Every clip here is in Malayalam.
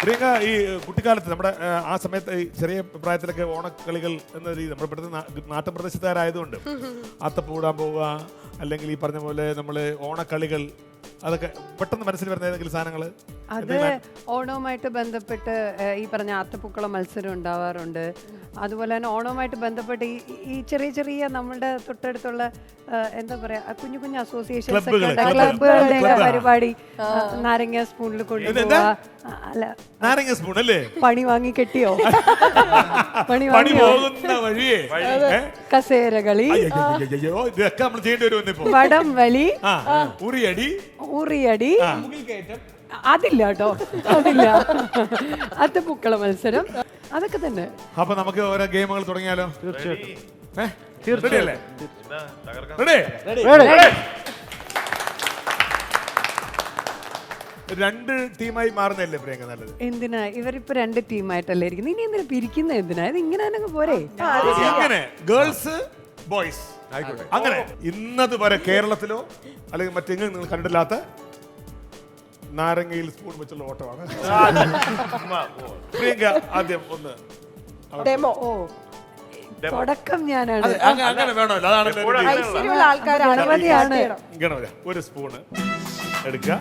പ്രിയങ്ക, ഈ കുട്ടിക്കാലത്ത് നമ്മുടെ ആ സമയത്ത് ഈ ചെറിയ പ്രായത്തിലൊക്കെ ഓണക്കളികൾ എന്ന രീതി നമ്മുടെ ഇവിടുത്തെ നാട്ടിൻ പ്രദേശത്തുകാരായതുകൊണ്ട് അത്തപ്പൂടാൻ പോവുക, അല്ലെങ്കിൽ ഈ പറഞ്ഞ പോലെ നമ്മൾ ഓണക്കളികൾ, അതൊക്കെ പെട്ടെന്ന് മനസ്സിൽ വരുന്ന ഏതെങ്കിലും സാധനങ്ങൾ? അത് ഓണവുമായിട്ട് ബന്ധപ്പെട്ട് ഈ പറഞ്ഞ ആത്തപ്പൂക്കളം മത്സരം ഉണ്ടാവാറുണ്ട്. അതുപോലെ തന്നെ ഓണവുമായിട്ട് ബന്ധപ്പെട്ട് ഈ ചെറിയ ചെറിയ നമ്മളുടെ തൊട്ടടുത്തുള്ള എന്താ പറയാ കുഞ്ഞു കുഞ്ഞു അസോസിയേഷൻസ് ക്ലബുകളുടെ പരിപാടി, നാരങ്ങ സ്പൂണിൽ കൊണ്ടുപോവുക. അല്ല, നാരങ്ങ സ്പൂൺ അല്ലേ? പണി വാങ്ങി കെട്ടിയോ? പണി പോകുന്ന വഴിയേ കസേര കളി, ഇതൊക്കെ നമ്മൾ ചെയ്യേണ്ടി വരുമെന്നിപ്പോ. വടം വലി, ഉറിയടി, അതില്ല കേട്ടോ, അതില്ല. അത്തപ്പൂക്കള മത്സരം, അതൊക്കെ തന്നെ. അപ്പൊ നമുക്ക് ഓരോ ഗെയിമുകൾ തുടങ്ങിയാലോ? തീർച്ചയായും. രണ്ട് ടീമായി മാറുന്നല്ലേ പ്രിയങ്ക നല്ലത്? എന്തിനാ ഇവരിപ്പോ രണ്ട് ടീമായിട്ടല്ലേ ഇരിക്കുന്നത്? ഇനി എന്തിനാ പിരിക്കുന്നത്? എന്തിനാ ഇത് ഇങ്ങനെ തന്നെ പോരെ? അങ്ങനെ ഗേൾസ് ബോയ്സ് അങ്ങനെ ഇന്നത് വരെ കേരളത്തിലോ അല്ലെങ്കിൽ മറ്റെങ്കിലും നിങ്ങൾ കണ്ടില്ലാത്ത നാരങ്ങയിൽ സ്പൂൺ വെച്ചുള്ള ഓട്ടമാണ്. പ്രിയങ്ക ആദ്യം ഒന്ന് ഡെമോ. തുടക്കം ഞാനാണ്. അങ്ങനെ വേണമല്ലോ, അതാണ് ഗണപതിയാണ്. ഗണപതി. ഒരു സ്പൂണ് എടുക്കുക.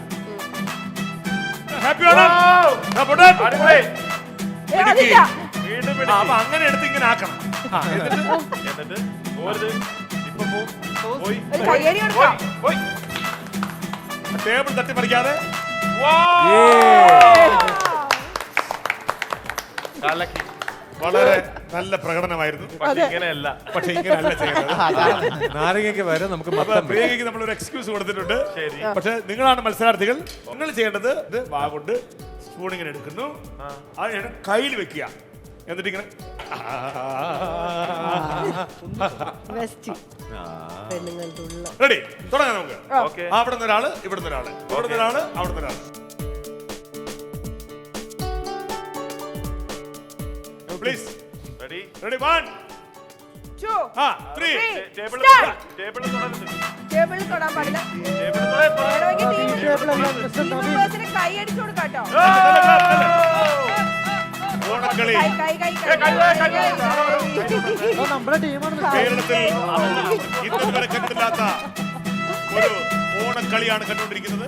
അങ്ങനെ എടുത്ത് ഇങ്ങനെ ആക്കണം. ടേബിൾ തട്ടി മറിക്കാതെ. വളരെ നല്ല പ്രകടനമായിരുന്നു. പക്ഷെ ഇങ്ങനെയല്ല ചെയ്യുന്നത്. നാരങ്ങയ്ക്ക് വരെ നമുക്ക് പ്രിയങ്കയ്ക്ക് നമ്മൾ ഒരു എക്സ്ക്യൂസ് കൊടുത്തിട്ടുണ്ട്. പക്ഷെ നിങ്ങളാണ് മത്സരാർത്ഥികൾ. നിങ്ങൾ ചെയ്യേണ്ടത് ഇത് വാ കൊണ്ട് സ്പൂൺ ഇങ്ങനെ എടുക്കുന്നു, അത് കയ്യിൽ വെക്കുക, എന്നിട്ട് ഇങ്ങനെ റെഡി. തുടങ്ങാം നമുക്ക്. അവിടെ നിന്ന് ഒരാള്, ഇവിടുന്ന് ഒരാള്, ഇവിടുന്ന് ഒരാള്, അവിടുന്ന് ഒരാള്. Please ready. 1 2 3 ടേബിൾ തൊടാൻ പാടില്ല. കൈ അടിച്ചു കൊടുക്കാട്ടോ. ഓണക്കളി കേരളത്തിൽ ഇതുവരെ കണ്ടില്ലാത്ത ഒരു ഓണക്കളിയാണ് കണ്ടുകൊണ്ടിരിക്കുന്നത്.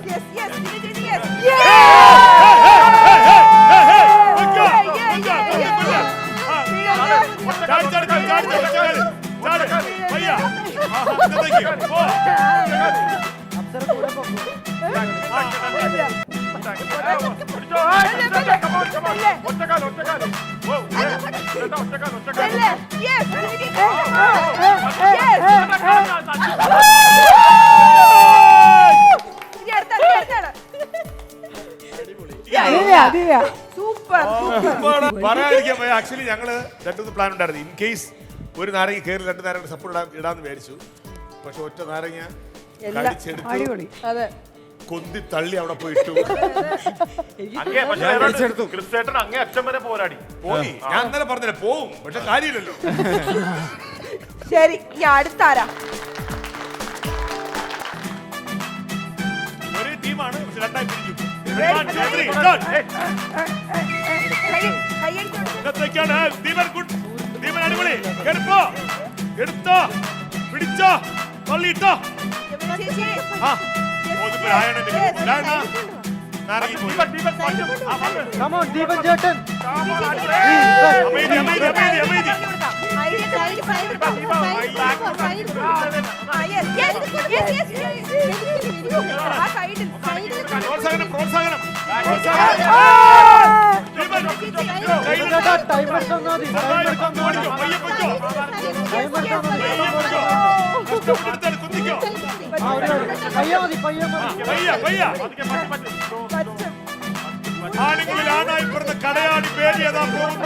പറയാതിരിക്കാൻ പോയ ആക്ച്വലി ഞങ്ങള് രണ്ടു പ്ലാൻ ഉണ്ടായിരുന്നു. ഇൻ കേസ് ഒരു നാരങ്ങ കയറി രണ്ട് നാരങ്ങ സപ്പോർട്ട് ഇടാന്ന് വിചാരിച്ചു. പക്ഷെ ഒറ്റ നാരങ്ങ കടിച്ചെടുത്ത് കൊന്തി തള്ളി അവിടെ പോയിട്ടു. അങ്ങേ അച്ഛൻ വരെ പോരാടി പോയി. ഞാൻ ഇന്നലെ പറഞ്ഞില്ലേ പോവും, പക്ഷെ കാര്യമില്ലല്ലോ. ശരി, ഈ അടുത്താരാ? ഒരേ ടീമാണ്, പക്ഷെ രണ്ടായി പിരിക്കും. അടിപൊളി. എടുത്തോ, പിടിച്ചോ, തള്ളിയിട്ടോ. ദീപൻ ചേട്ടൻ പ്രോത്സാഹനം. ആണെങ്കിൽ ആണായി പിറന്ന കടയാടി പേടിയതാ പോകുന്നു.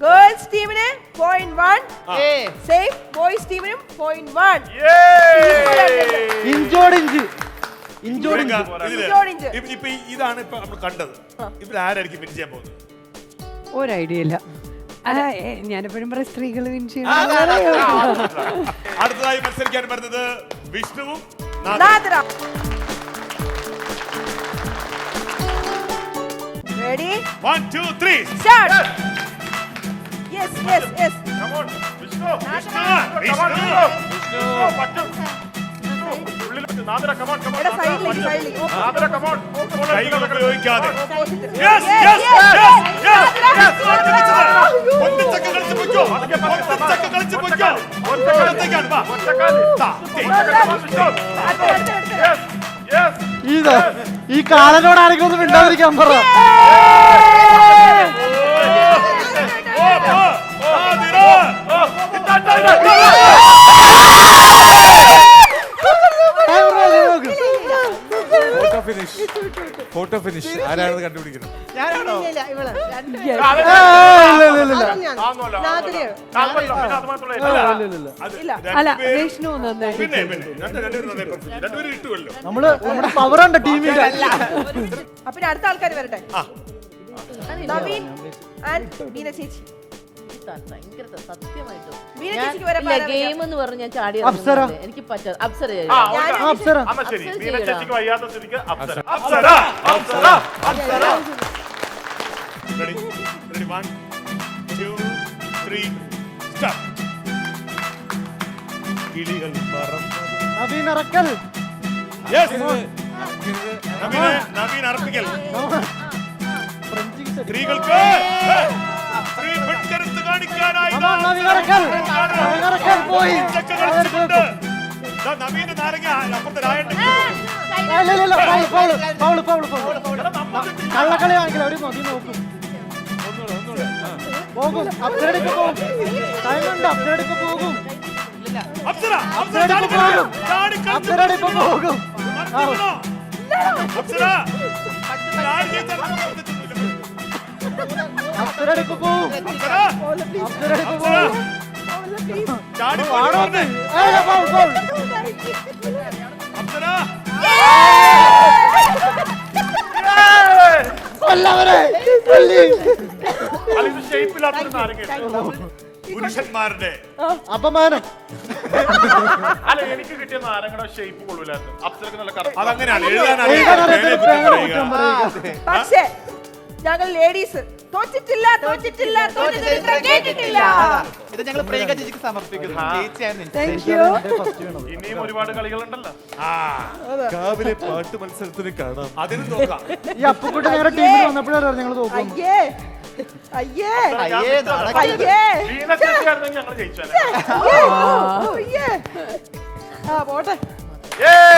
Girls team ne point 1, safe boys team ne point 1. Enjoy Priyanka, ഇതില് ഇഞ്ചോടിഞ്ച്. ഇപ്പൊ ഇതാണ് ഇപ്പൊ നമ്മൾ കണ്ടത്. ഇവരാരായിരിക്കും വിൻ ചെയ്യാൻ പോകുന്നത്? ഒരു ഐഡിയ ഇല്ല. ഞാനെപ്പോഴും പറയും സ്ത്രീകൾ വിൻ ചെയ്യണം. അടുത്തതായി മത്സരിക്കാൻ വരുന്നത് വിഷ്ണുവും Nadira. Ready? 1 2 3 Start. Yes, yes, yes. Come on, Vishnu. Vishnu Come on, Vishnu Vishnu. പറ്റും. ഉള്ളിലോട്ട് Nadira, come on, come on. എടാ, സൈഡിലേക്ക്, സൈഡിലേക്ക്. Nadira, come on. കൈകൾ ഉപയോഗിക്കാതെ Opposite. Yes, yes, yes, yes, yes. ഒന്നിച്ചൊക്കെ കളിച്ച് പൊയ്ക്കോ. ഒന്നിച്ചൊക്കെ കളിച്ച് പൊയ്ക്കോ. ഒറ്റത്തേക്കാണ്, വാ. താ, തീ. Yes, yes. ഈ കാലനോട് ആരെങ്കിലും ഒന്ന് മിണ്ടാതിരിക്കാൻ പറ. ഓ, ഓ, നാദിറ. ഫോട്ടോ ഫിനിഷ് ആരാണെന്ന് കണ്ടുപിടിക്കണം. അല്ല വിഷ്ണു നന്നായി. പിന്നെ രണ്ടുപേരും നന്നായി perform ചെയ്തു. രണ്ടുപേരും ഇട്ടുവല്ലോ. നമ്മുടെ പവർ ഉണ്ട് ടീമിന്റെ. അപ്പൊ ഇനി അടുത്ത ആൾക്കാർ വരട്ടെ. നവീൻ ആൻഡ് മീന ചേച്ചി. സത്യമായിട്ടും മീന ചേച്ചിക്ക് വരെ പറയാൻ ഗെയിം എന്ന് പറഞ്ഞ് ഞാൻ ചാടി അപ്സര. ഇറങ്ങുന്നതല്ലേ. എനിക്ക് പറ്റാ അപ്സര അപ്സര. അമ്മ ശരി, അപ്സര മീന ചെയ്യടാ. ചേച്ചിക്ക് വയ്യാത്ത സ്ഥിതിക്ക് Apsara. Apsara, Apsara, Apsara. Ready? Ready? 1 2 3 start. കിളികൾ പറന്നു. നവീൻ ഇറക്കൽ. Yes. നവീൻ അർപ്പിക്കൽ. സ്ത്രീകൾക്ക് സ്ത്രീ പെൺകരുത്ത് കാണിക്കാനായി നവീൻ ഇറക്കൽ. നവീൻ ഇറക്കൽ പോയി. ഇതൊക്കെ കളിച്ചിട്ടുണ്ട്. ദാ നവീന്റെ നാരങ്ങ അപ്പുറത്തെ രായന്റെ കള്ളക്കളി കാണിക്കില്ല. ഒരു മതി നോക്കും. പോകും. അപ്സരടിക്ക് പോകും. ടൈമുണ്ട്. അപ്സരടിക്ക് പോകും. അപ്സര അപ്സരടിക്ക് പോകും. അപ്സരടിക്ക് പോകും. അപ്സര അപ്സരടിക്ക് പോകും. അപ്സരടിക്ക് പോകും. ചാടി ഫൗൾ ഫൗൾ. അപ്സര കൊല്ലവരെ കൊല്ലി. അല്ലെങ്കിൽ ഷേപ്പില്ലാത്തൊരു നാരങ്ങ. പുരുഷന്മാരുടെ അപമാനം. അല്ല, എനിക്ക് കിട്ടിയ നാരങ്ങയുടെ ഷേപ്പ് കൊള്ളൂലായിരുന്നു. അപ്സരക്ക് നല്ല കറക്റ്റ്. അതങ്ങനെയാണ് എഴുതാൻ എഴുതാൻ അറിയത്തില്ല, പേന കുറ്റം പറയുക. പക്ഷേ ഞങ്ങൾ ലേഡീസ് തോറ്റിട്ടില്ല തോറ്റിട്ടില്ല തോറ്റിട്ടില്ല കേട്ടിട്ടില്ല. ഇത് ഞങ്ങൾ പ്രിയങ്ക ചേച്ചിക്ക് സമർപ്പിക്കുന്നു. ചേച്ചിയാണ് താങ്ക് യു. ഇനിയും ഒരുപാട് കളികളുണ്ടല്ലോ. കാവിലെ പാട്ട് മത്സരത്തിന് കാണാം. അതിന് നോക്കാം. ഈ അപ്പുക്കുട്ടി ഞങ്ങളുടെ ടീമിൽ വന്നപ്പോഴാണ് ഞങ്ങൾ നോക്കും. അയ്യേ അയ്യേ അയ്യേ നടക്ക. അയ്യേ മീന ചേച്ചിയായിരുന്നെങ്കിൽ ഞങ്ങൾ ജയിച്ചാലേ. അയ്യേ ആ പോട്ടെ. ഏയ്!